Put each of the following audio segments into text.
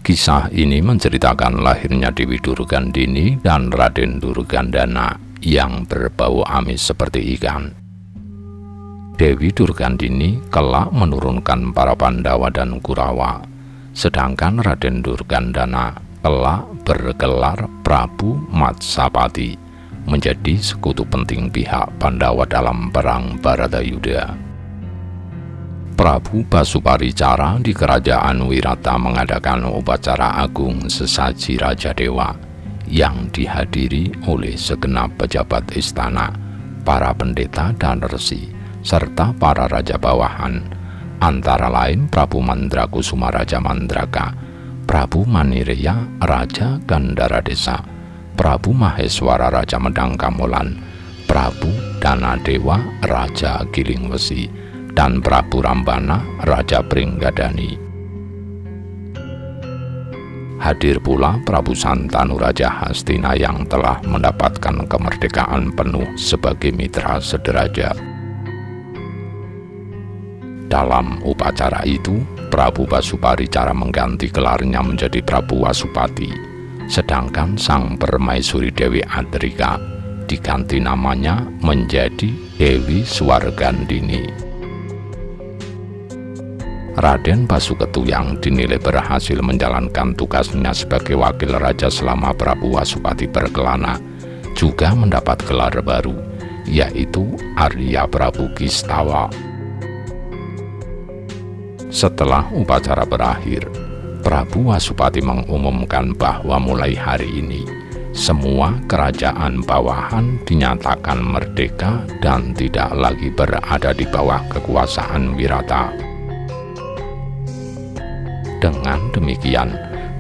Kisah ini menceritakan lahirnya Dewi Durgandini dan Raden Durgandana yang berbau amis seperti ikan. Dewi Durgandini kelak menurunkan para Pandawa dan Kurawa, sedangkan Raden Durgandana kelak bergelar Prabu Matsapati, menjadi sekutu penting pihak Pandawa dalam perang Bharatayuda. Prabu Basuparicara di kerajaan Wirata mengadakan upacara agung sesaji Raja Dewa yang dihadiri oleh segenap pejabat istana, para pendeta dan resi, serta para raja bawahan, antara lain Prabu Mandrakusuma Raja Mandraka, Prabu Manireya Raja Gandhara Desa, Prabu Maheswara Raja Medang Kamolan, Prabu Danadewa Raja Gilingwesi, dan Prabu Rambana Raja Pringgadani. Hadir pula Prabu Santanu Raja Hastina yang telah mendapatkan kemerdekaan penuh sebagai mitra sederajat. Dalam upacara itu, Prabu Basuparicara mengganti gelarnya menjadi Prabu Wasupati, sedangkan sang permaisuri Dewi Adrika diganti namanya menjadi Dewi Swargandini. Raden Basuketu yang dinilai berhasil menjalankan tugasnya sebagai wakil raja selama Prabu Wasupati berkelana juga mendapat gelar baru, yaitu Arya Prabu Kistawa. Setelah upacara berakhir, Prabu Wasupati mengumumkan bahwa mulai hari ini semua kerajaan bawahan dinyatakan merdeka dan tidak lagi berada di bawah kekuasaan Wirata. Dengan demikian,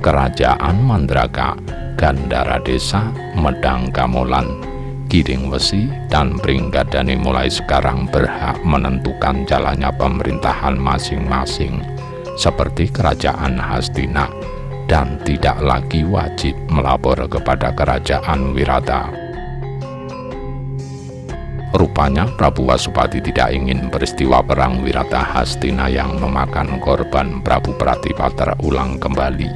kerajaan Mandraka, Gandhara Desa, Medang Kamolan, Gilingwesi, dan Pringgadani mulai sekarang berhak menentukan jalannya pemerintahan masing-masing, seperti kerajaan Hastina, dan tidak lagi wajib melapor kepada kerajaan Wirata. Rupanya Prabu Wasupati tidak ingin peristiwa perang Wirata Hastina yang memakan korban Prabu Pratipa terulang kembali,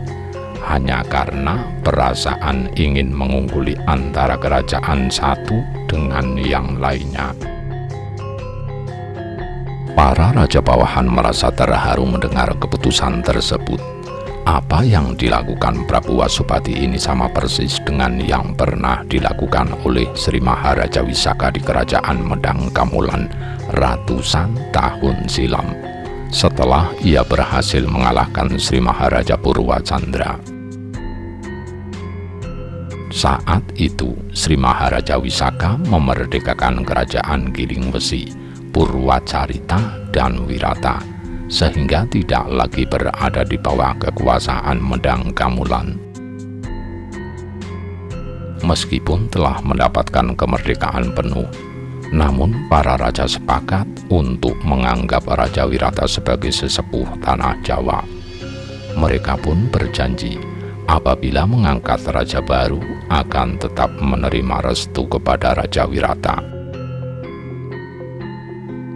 hanya karena perasaan ingin mengungguli antara kerajaan satu dengan yang lainnya. Para raja bawahan merasa terharu mendengar keputusan tersebut. Apa yang dilakukan Prabu Wasupati ini sama persis dengan yang pernah dilakukan oleh Sri Maharaja Wisaka di kerajaan Medang Kamolan ratusan tahun silam, setelah ia berhasil mengalahkan Sri Maharaja Purwacandra. Saat itu Sri Maharaja Wisaka memerdekakan kerajaan Gilingwesi, Purwacarita, dan Wirata, sehingga tidak lagi berada di bawah kekuasaan Medang Kamolan. Meskipun telah mendapatkan kemerdekaan penuh, namun para raja sepakat untuk menganggap Raja Wirata sebagai sesepuh tanah Jawa. Mereka pun berjanji apabila mengangkat raja baru akan tetap menerima restu kepada Raja Wirata.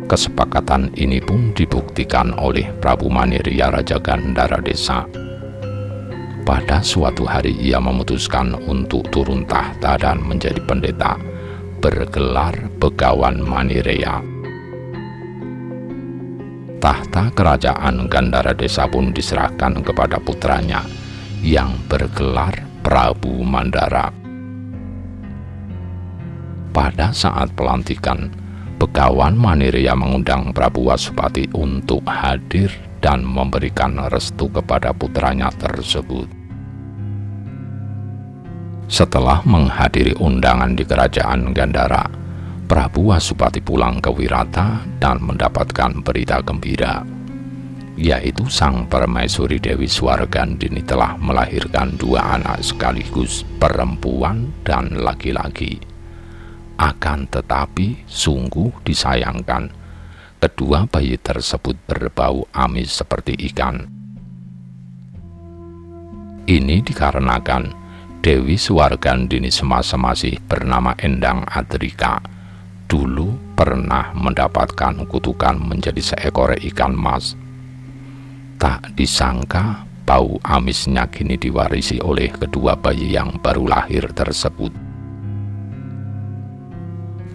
Kesepakatan ini pun dibuktikan oleh Prabu Manireya Raja Gandhara Desa. Pada suatu hari ia memutuskan untuk turun tahta dan menjadi pendeta, bergelar Begawan Manireya. Tahta kerajaan Gandhara Desa pun diserahkan kepada putranya yang bergelar Prabu Mandara. Pada saat pelantikan, Begawan Manireya mengundang Prabu Wasupati untuk hadir dan memberikan restu kepada putranya tersebut. Setelah menghadiri undangan di kerajaan Gandhara, Prabu Wasupati pulang ke Wirata dan mendapatkan berita gembira, yaitu sang permaisuri Dewi Swargandini telah melahirkan 2 anak sekaligus, perempuan dan laki-laki. Akan tetapi sungguh disayangkan, kedua bayi tersebut berbau amis seperti ikan. Ini dikarenakan Dewi Swargandini semasa masih bernama Endang Adrika dulu pernah mendapatkan kutukan menjadi seekor ikan mas. Tak disangka bau amisnya kini diwarisi oleh kedua bayi yang baru lahir tersebut.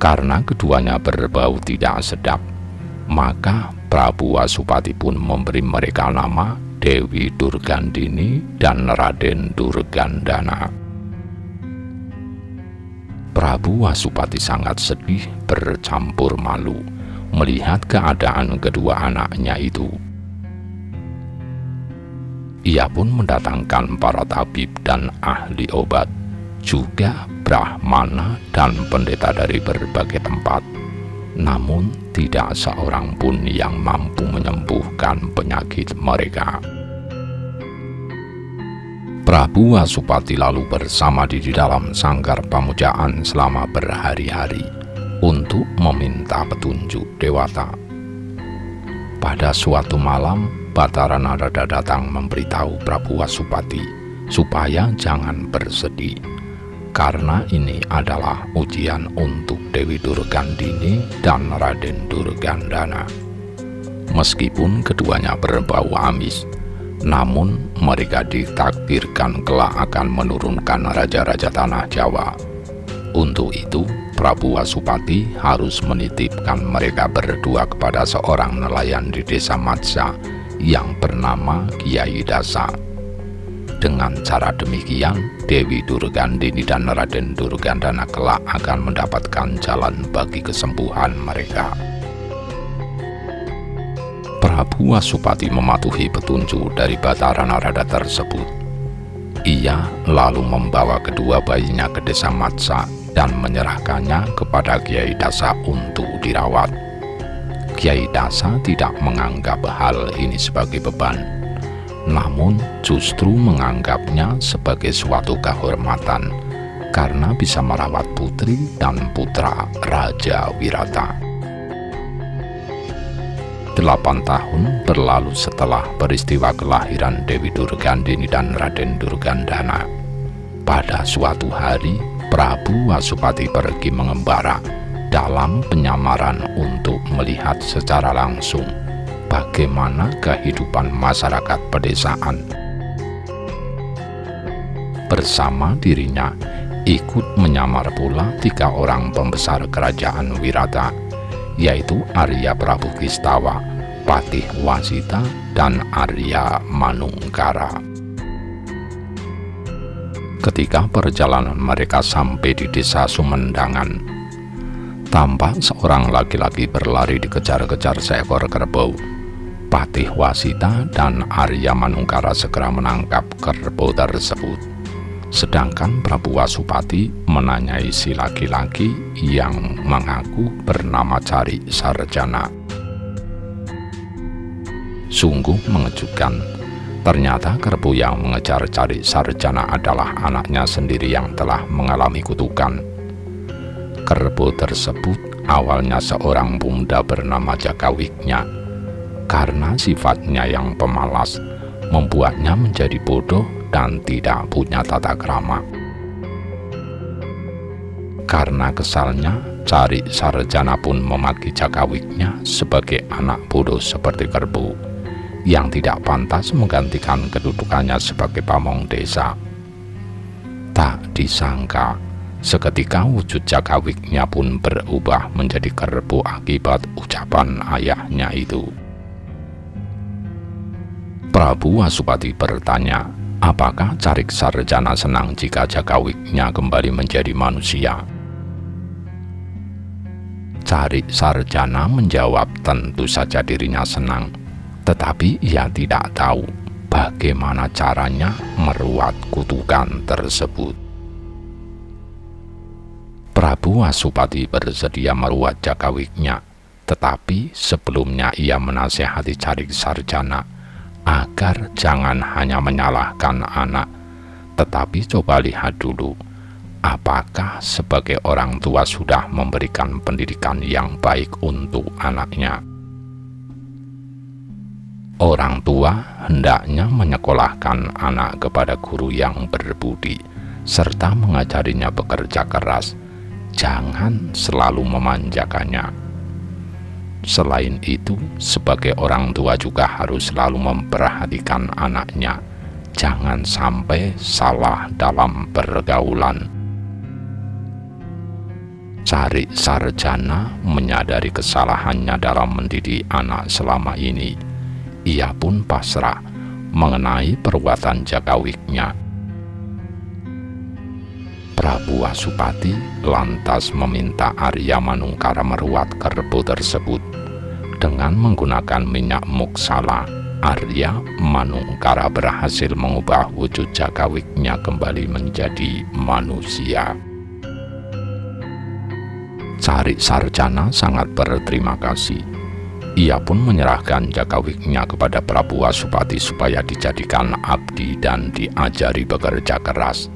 Karena keduanya berbau tidak sedap, maka Prabu Wasupati pun memberi mereka nama Dewi Durgandini dan Raden Durgandana. Prabu Wasupati sangat sedih bercampur malu melihat keadaan kedua anaknya itu. Ia pun mendatangkan para tabib dan ahli obat, juga brahmana dan pendeta dari berbagai tempat. Namun tidak seorang pun yang mampu menyembuhkan penyakit mereka. Prabu Wasupati lalu bersama di dalam sanggar pamujaan selama berhari-hari untuk meminta petunjuk dewata. Pada suatu malam, Batara Narada datang memberitahu Prabu Wasupati supaya jangan bersedih, karena ini adalah ujian untuk Dewi Durgandini dan Raden Durgandana. Meskipun keduanya berbau amis, namun mereka ditakdirkan kelak akan menurunkan raja-raja tanah Jawa. Untuk itu, Prabu Wasupati harus menitipkan mereka berdua kepada seorang nelayan di desa Matsya yang bernama Kiai Dasa. Dengan cara demikian, Dewi Durgandini dan Raden Durgandana kelak akan mendapatkan jalan bagi kesembuhan mereka. Prabu Wasupati mematuhi petunjuk dari Batara Narada tersebut. Ia lalu membawa kedua bayinya ke desa Matsya dan menyerahkannya kepada Kiai Dasa untuk dirawat. Kiai Dasa tidak menganggap hal ini sebagai beban, namun justru menganggapnya sebagai suatu kehormatan karena bisa merawat putri dan putra Raja Wirata. 8 tahun berlalu setelah peristiwa kelahiran Dewi Durgandini dan Raden Durgandana. Pada suatu hari, Prabu Wasupati pergi mengembara dalam penyamaran untuk melihat secara langsung bagaimana kehidupan masyarakat pedesaan. Bersama dirinya ikut menyamar pula 3 orang pembesar kerajaan Wirata, yaitu Arya Prabu Kistawa, Patih Wasita, dan Arya Manungkara. Ketika perjalanan mereka sampai di desa Sumendangan, tampak seorang laki-laki berlari dikejar-kejar seekor kerbau. Patih Wasita dan Arya Manungkara segera menangkap kerbau tersebut. Sedangkan Prabu Wasupati menanyai si laki-laki yang mengaku bernama Cari Sarjana. Sungguh mengejutkan, ternyata kerbau yang mengejar Cari Sarjana adalah anaknya sendiri yang telah mengalami kutukan. Kerbau tersebut awalnya seorang pemuda bernama Jakawiknya. Karena sifatnya yang pemalas, membuatnya menjadi bodoh dan tidak punya tata krama. Karena kesalnya, Cari Sarjana pun memaki Jakawiknya sebagai anak bodoh seperti kerbau, yang tidak pantas menggantikan kedudukannya sebagai pamong desa. Tak disangka, seketika wujud Jakawiknya pun berubah menjadi kerbau akibat ucapan ayahnya itu. Prabu Wasupati bertanya, apakah Cari Sarjana senang jika Jakawiknya kembali menjadi manusia? Cari Sarjana menjawab tentu saja dirinya senang, tetapi ia tidak tahu bagaimana caranya meruat kutukan tersebut. Prabu Wasupati bersedia meruat Jakawiknya, tetapi sebelumnya ia menasihati Cari Sarjana agar jangan hanya menyalahkan anak, tetapi coba lihat dulu apakah sebagai orang tua sudah memberikan pendidikan yang baik untuk anaknya. Orang tua hendaknya menyekolahkan anak kepada guru yang berbudi, serta mengajarinya bekerja keras, jangan selalu memanjakannya. Selain itu, sebagai orang tua juga harus selalu memperhatikan anaknya jangan sampai salah dalam pergaulan. Cari Sarjana menyadari kesalahannya dalam mendidik anak selama ini. Ia pun pasrah mengenai perbuatan jakawiknya. Prabu Wasupati lantas meminta Arya Manungkara meruat kerbau tersebut. Dengan menggunakan minyak muksala, Arya Manungkara berhasil mengubah wujud jakawiknya kembali menjadi manusia. Cari Sarjana sangat berterima kasih. Ia pun menyerahkan jakawiknya kepada Prabu Wasupati supaya dijadikan abdi dan diajari bekerja keras.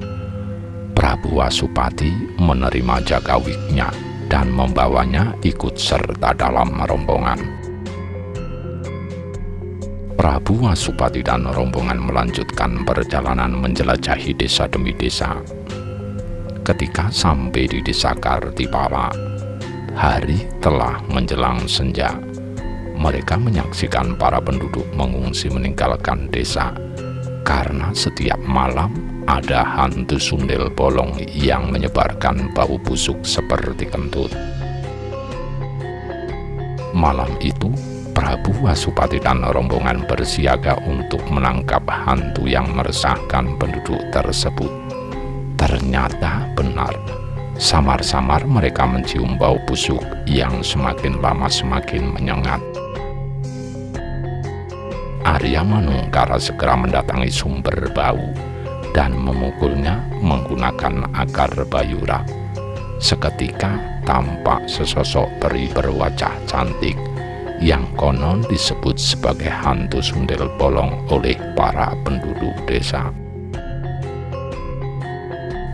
Prabu Wasupati menerima jakawiknya dan membawanya ikut serta dalam rombongan. Prabu Wasupati dan rombongan melanjutkan perjalanan menjelajahi desa demi desa. Ketika sampai di desa Kartipala, hari telah menjelang senja. Mereka menyaksikan para penduduk mengungsi meninggalkan desa karena setiap malam ada hantu sundel bolong yang menyebarkan bau busuk seperti kentut. Malam itu, Prabu Wasupati dan rombongan bersiaga untuk menangkap hantu yang meresahkan penduduk tersebut. Ternyata benar, samar-samar mereka mencium bau busuk yang semakin lama semakin menyengat. Arya Manungkara segera mendatangi sumber bau dan memukulnya menggunakan akar bayura. Seketika tampak sesosok peri berwajah cantik yang konon disebut sebagai hantu sundel bolong oleh para penduduk desa.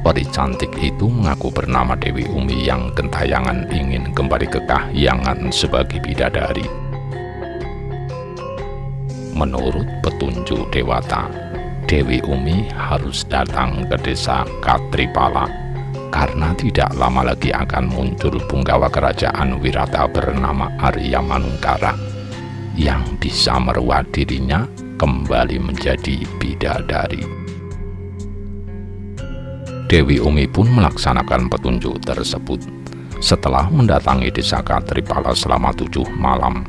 Peri cantik itu mengaku bernama Dewi Umi yang gentayangan ingin kembali ke kahyangan sebagai bidadari. Menurut petunjuk Dewata, Dewi Umi harus datang ke desa Katripala karena tidak lama lagi akan muncul punggawa kerajaan Wirata bernama Arya Manungkara yang bisa meruat dirinya kembali menjadi bidadari. Dewi Umi pun melaksanakan petunjuk tersebut. Setelah mendatangi desa Katripala selama 7 malam,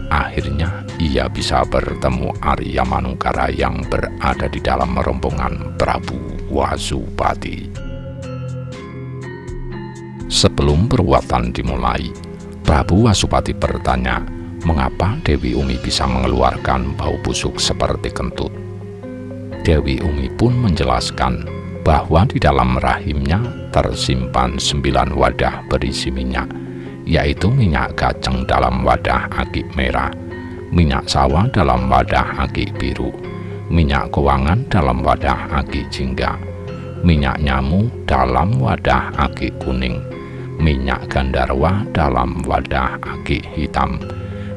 akhirnya ia bisa bertemu Arya Manungkara yang berada di dalam rombongan Prabu Wasupati. Sebelum perbuatan dimulai, Prabu Wasupati bertanya, mengapa Dewi Umi bisa mengeluarkan bau busuk seperti kentut. Dewi Umi pun menjelaskan bahwa di dalam rahimnya tersimpan 9 wadah berisi minyak, yaitu minyak kacang dalam wadah agik merah, minyak sawah dalam wadah agik biru, minyak kewangan dalam wadah agik jingga, minyak nyamu dalam wadah agik kuning, minyak gandarwa dalam wadah agik hitam,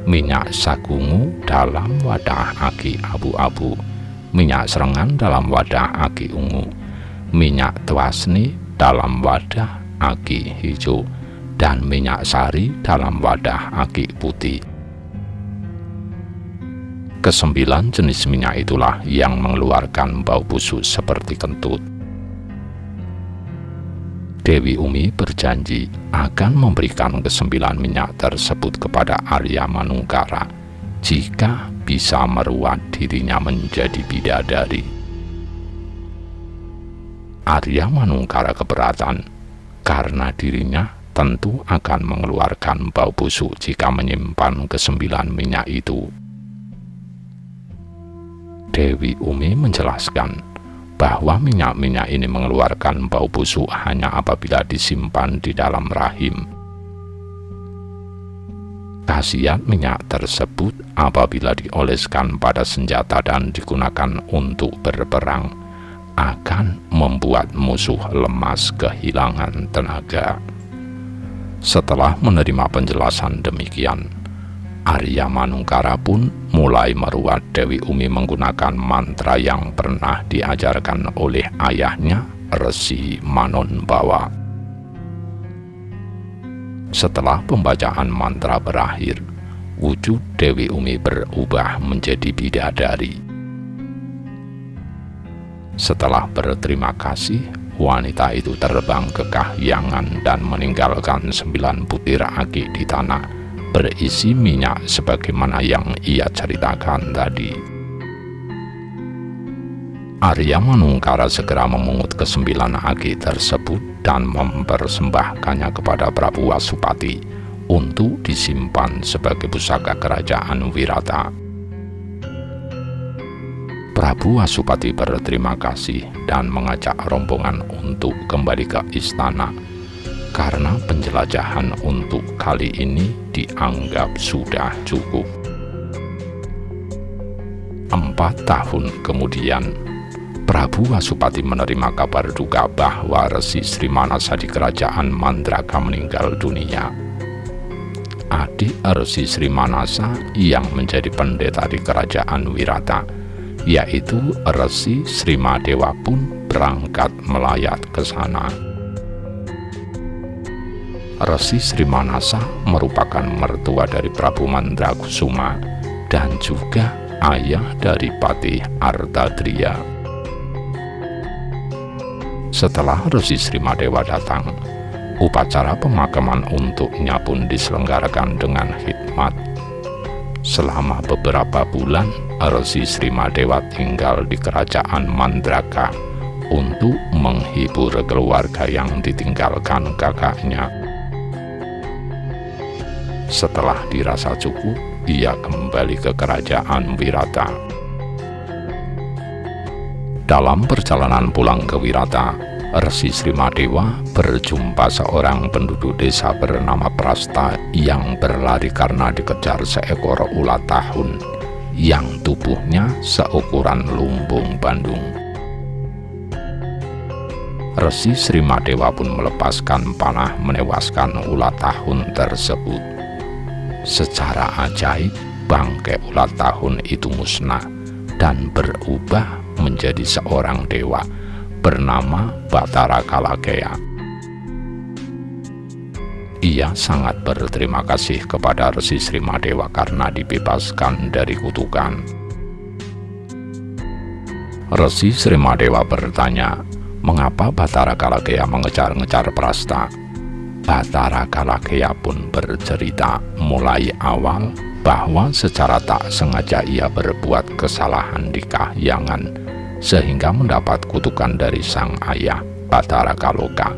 minyak sagungu dalam wadah agik abu-abu, minyak serengan dalam wadah agik ungu, minyak twasni dalam wadah agik hijau, dan minyak sari dalam wadah agik putih. Ke-9 jenis minyak itulah yang mengeluarkan bau busuk seperti kentut. Dewi Umi berjanji akan memberikan ke-9 minyak tersebut kepada Arya Manungkara jika bisa meruat dirinya menjadi bidadari. Arya Manungkara keberatan karena dirinya tentu akan mengeluarkan bau busuk jika menyimpan ke-9 minyak itu. Dewi Umi menjelaskan bahwa minyak-minyak ini mengeluarkan bau busuk hanya apabila disimpan di dalam rahim. Khasiat minyak tersebut apabila dioleskan pada senjata dan digunakan untuk berperang akan membuat musuh lemas kehilangan tenaga. Setelah menerima penjelasan demikian, Arya Manungkara pun mulai meruat Dewi Umi menggunakan mantra yang pernah diajarkan oleh ayahnya, Resi Manonbawa. Setelah pembacaan mantra berakhir, wujud Dewi Umi berubah menjadi bidadari. Setelah berterima kasih, wanita itu terbang ke kahyangan dan meninggalkan 9 butir agi di tanah berisi minyak sebagaimana yang ia ceritakan tadi. Arya Manungkara segera memungut ke-9 agi tersebut dan mempersembahkannya kepada Prabu Wasupati untuk disimpan sebagai pusaka kerajaan Wirata. Prabu Wasupati berterima kasih dan mengajak rombongan untuk kembali ke istana karena penjelajahan untuk kali ini dianggap sudah cukup. 4 tahun kemudian, Prabu Wasupati menerima kabar duka bahwa Resi Sri Manasa di kerajaan Mandraka meninggal dunia. Adik Resi Sri Manasa yang menjadi pendeta di kerajaan Wirata, yaitu Resi Sri Madewa pun berangkat melayat ke sana. Resi Sri Manasa merupakan mertua dari Prabu Mandrakusuma dan juga ayah dari Patih Artadriya. Setelah Resi Sri Madewa datang, upacara pemakaman untuknya pun diselenggarakan dengan hikmat. Selama beberapa bulan, Resi Sri Madewa tinggal di kerajaan Mandraka untuk menghibur keluarga yang ditinggalkan kakaknya. Setelah dirasa cukup, ia kembali ke kerajaan Wirata. Dalam perjalanan pulang ke Wirata, Resi Sri Madewa berjumpa seorang penduduk desa bernama Prasta yang berlari karena dikejar seekor ulat tahun yang tubuhnya seukuran lumbung Bandung. Resi Sri Madewa pun melepaskan panah menewaskan ulat tahun tersebut. Secara ajaib, bangkai ulat tahun itu musnah dan berubah menjadi seorang dewa bernama Batara Kalagaya. Ia sangat berterima kasih kepada Resi Sri Madewa karena dibebaskan dari kutukan. Resi Sri Madewa bertanya, mengapa Batara Kalagaya mengejar-ngejar Prasta? Batara Kalagaya pun bercerita mulai awal bahwa secara tak sengaja ia berbuat kesalahan di kahyangan sehingga mendapat kutukan dari sang ayah Batara Kaloka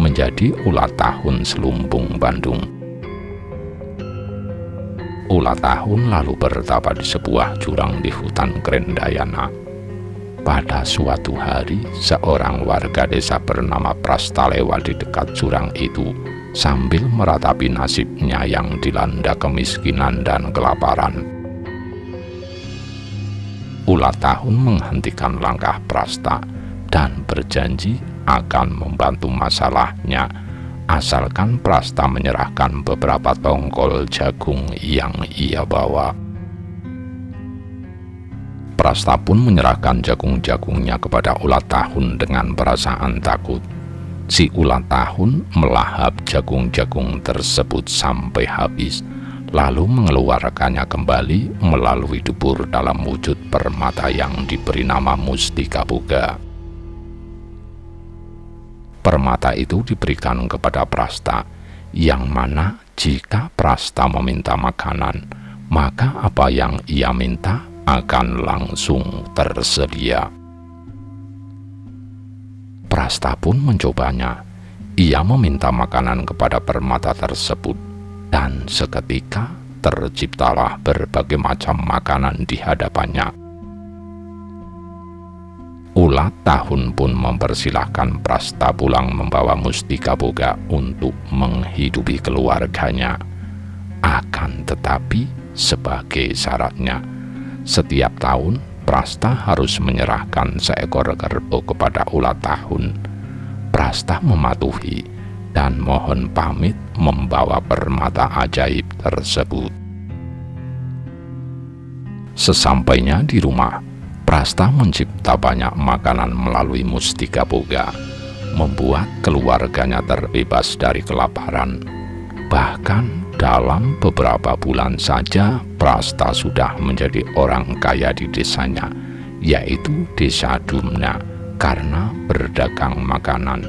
menjadi ulat tahun selumbung Bandung. Ulat tahun lalu bertapa di sebuah jurang di hutan Krendayana. Pada suatu hari, seorang warga desa bernama Prastalewa di dekat jurang itu sambil meratapi nasibnya yang dilanda kemiskinan dan kelaparan. Ulat tahun menghentikan langkah Prasta dan berjanji akan membantu masalahnya asalkan Prasta menyerahkan beberapa tongkol jagung yang ia bawa. Prasta pun menyerahkan jagung-jagungnya kepada ulat tahun dengan perasaan takut. Si ulat tahun melahap jagung-jagung tersebut sampai habis, lalu mengeluarkannya kembali melalui dubur dalam wujud permata yang diberi nama Mustika Boga. Permata itu diberikan kepada Prasta, yang mana jika Prasta meminta makanan, maka apa yang ia minta akan langsung tersedia. Prasta pun mencobanya. Ia meminta makanan kepada permata tersebut, dan seketika terciptalah berbagai macam makanan di hadapannya. Ulat tahun pun mempersilahkan Prasta pulang membawa Mustika Boga untuk menghidupi keluarganya. Akan tetapi sebagai syaratnya, setiap tahun Prasta harus menyerahkan seekor kerbau kepada ulat tahun. Prasta mematuhi dan mohon pamit membawa permata ajaib tersebut. Sesampainya di rumah, Prasta mencipta banyak makanan melalui Mustika Boga, membuat keluarganya terbebas dari kelaparan. Bahkan dalam beberapa bulan saja, Prasta sudah menjadi orang kaya di desanya, yaitu Desa Dumna, karena berdagang makanan.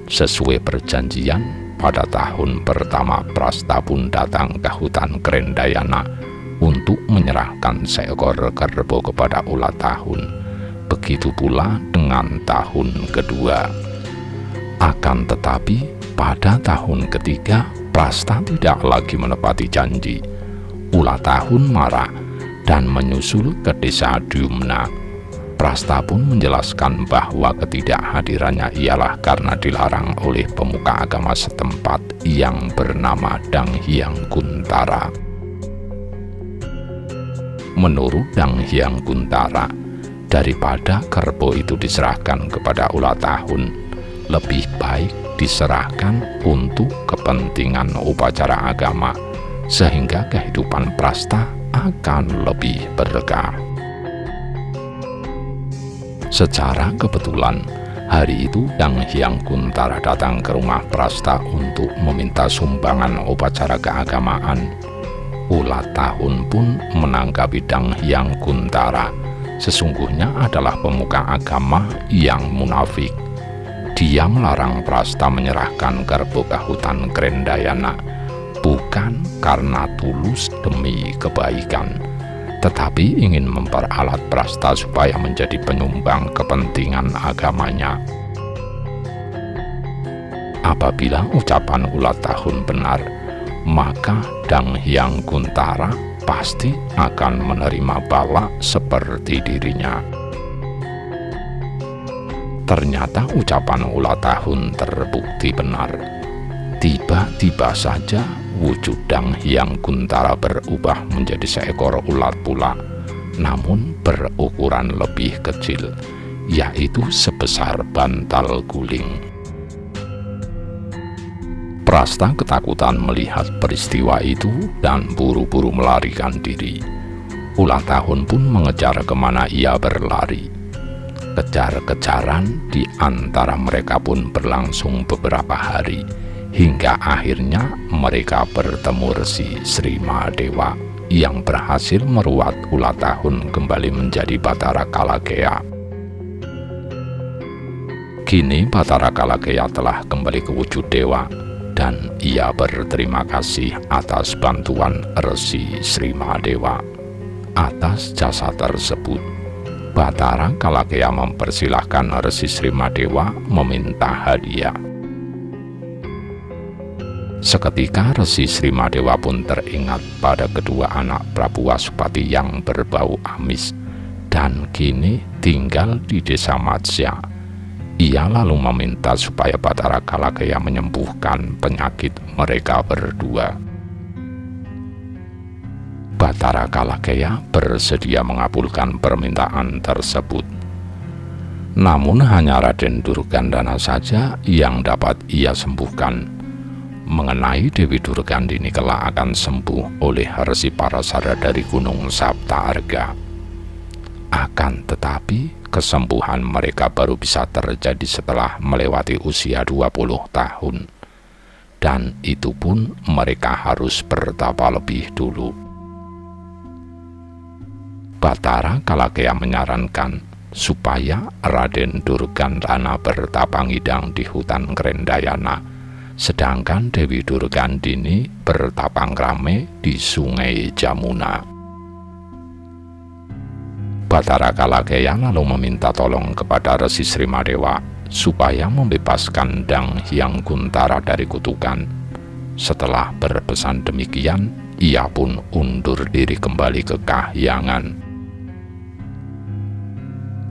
Sesuai perjanjian, pada tahun pertama Prasta pun datang ke hutan Krendayana untuk menyerahkan seekor kerbau kepada ulat tahun. Begitu pula dengan tahun kedua. Akan tetapi pada tahun ketiga Prasta tidak lagi menepati janji. Ulat tahun marah dan menyusul ke desa Dyumna. Prasta pun menjelaskan bahwa ketidakhadirannya ialah karena dilarang oleh pemuka agama setempat yang bernama Dang Hyang Kuntara. Menurut Dang Hyang Kuntara, daripada kerbau itu diserahkan kepada ulat tahun, lebih baik diserahkan untuk kepentingan upacara agama, sehingga kehidupan Prasta akan lebih berkah. Secara kebetulan, hari itu Dang Hyang Kuntara datang ke rumah Prasta untuk meminta sumbangan upacara keagamaan. Ulat tahun pun menanggapi Dang Hyang Kuntara sesungguhnya adalah pemuka agama yang munafik. Dia melarang Prasta menyerahkan kerbau ke hutan Krendayana bukan karena tulus demi kebaikan, tetapi ingin memperalat Prasta supaya menjadi penyumbang kepentingan agamanya. Apabila ucapan ulat tahun benar, maka Dang Hyang Kuntara pasti akan menerima bala seperti dirinya. Ternyata ucapan ulat tahun terbukti benar. Tiba-tiba saja wujud Dang Hyang Kuntara berubah menjadi seekor ulat pula, namun berukuran lebih kecil, yaitu sebesar bantal guling. Prasta ketakutan melihat peristiwa itu dan buru-buru melarikan diri. Ulat tahun pun mengejar kemana ia berlari. Kejar-kejaran di antara mereka pun berlangsung beberapa hari, hingga akhirnya mereka bertemu Resi Sri Mahadewa yang berhasil meruat ulat tahun kembali menjadi Bathara Kalagaya. Kini Bathara Kalagaya telah kembali ke wujud dewa, dan ia berterima kasih atas bantuan Resi Sri Mahadewa. Atas jasa tersebut, Bathara Kalagaya mempersilahkan Resi Sri Mahadewa meminta hadiah. Seketika Resi Sri Mahadewa pun teringat pada kedua anak Prabu Wasupati yang berbau amis dan kini tinggal di desa Matsya. Ia lalu meminta supaya Bathara Kalagaya menyembuhkan penyakit mereka berdua. Bathara Kalagaya bersedia mengabulkan permintaan tersebut. Namun hanya Raden Durgandana saja yang dapat ia sembuhkan. Mengenai Dewi Durgandini kelak akan sembuh oleh Resi Parasara dari Gunung Saptaarga. Akan tetapi kesembuhan mereka baru bisa terjadi setelah melewati usia 20 tahun. Dan itu pun mereka harus bertapa lebih dulu. Bathara Kalagaya menyarankan supaya Raden Durgandana bertapa ngidang di hutan Krendayana, sedangkan Dewi Durgandini bertapa ngrame di sungai Jamuna. Bathara Kalagaya lalu meminta tolong kepada Resi Sri Mahadewa supaya membebaskan Dang Hyang Kuntara dari kutukan. Setelah berpesan demikian, ia pun undur diri kembali ke kahyangan.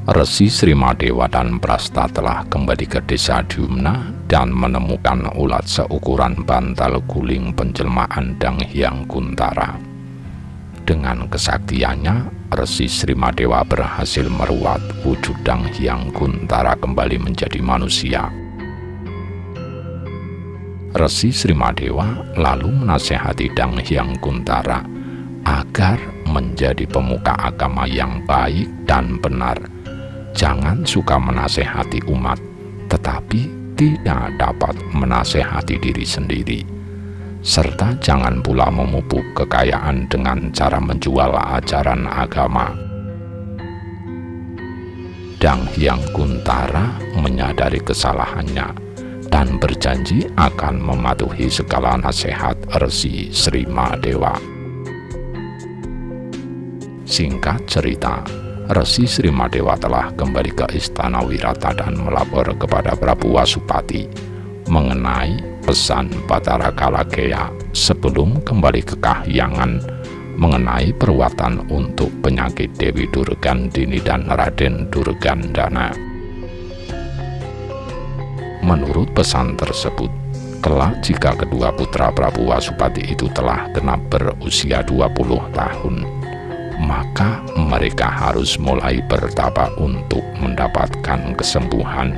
Resi Sri Mahadewa dan Prasta telah kembali ke desa Dyumna dan menemukan ulat seukuran bantal guling penjelmaan Dang Hyang Kuntara. Dengan kesaktiannya, Resi Sri Mahadewa berhasil meruat wujud Dang Hyang Kuntara kembali menjadi manusia. Resi Sri Mahadewa lalu menasehati Dang Hyang Kuntara agar menjadi pemuka agama yang baik dan benar. Jangan suka menasehati umat, tetapi tidak dapat menasehati diri sendiri. Serta jangan pula memupuk kekayaan dengan cara menjual ajaran agama. Dang Hyang Kuntara menyadari kesalahannya dan berjanji akan mematuhi segala nasihat Resi Srimadewa. Singkat cerita, Resi Srimadewa telah kembali ke Istana Wirata dan melapor kepada Prabu Wasupati mengenai pesan Batara Kalagaya sebelum kembali ke Kahyangan mengenai perawatan untuk penyakit Dewi Durgandini dan Raden Durgandana. Menurut pesan tersebut, kelak jika kedua putra Prabu Wasupati itu telah genap berusia 20 tahun, maka mereka harus mulai bertapa untuk mendapatkan kesembuhan.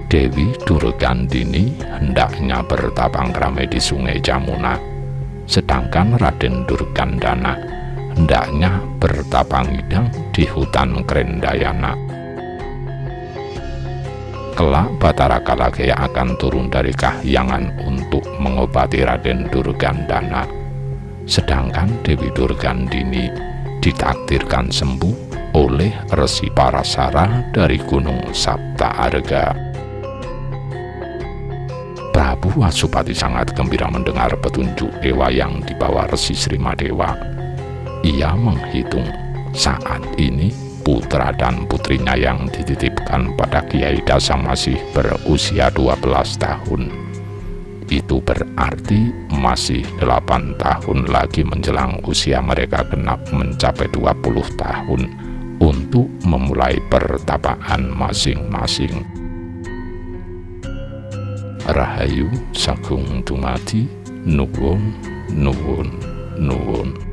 Dewi Durgandini hendaknya bertapang-rame di Sungai Jamuna, sedangkan Raden Durgandana hendaknya bertapang-hidang di hutan Krendayana. Kelak Batara Kalagaya akan turun dari Kahyangan untuk mengobati Raden Durgandana, sedangkan Dewi Durgandini ditakdirkan sembuh oleh Resi Parasara dari Gunung Saptaarga. Prabu Wasupati sangat gembira mendengar petunjuk dewa yang dibawa Resi Srimadewa. Ia menghitung saat ini putra dan putrinya yang dititipkan pada Kiai Dasa masih berusia 12 tahun. Itu berarti masih 8 tahun lagi menjelang usia mereka genap mencapai 20 tahun untuk memulai pertapaan masing-masing. Rahayu Sagung Dumadi, nuwun nuwun nuwun.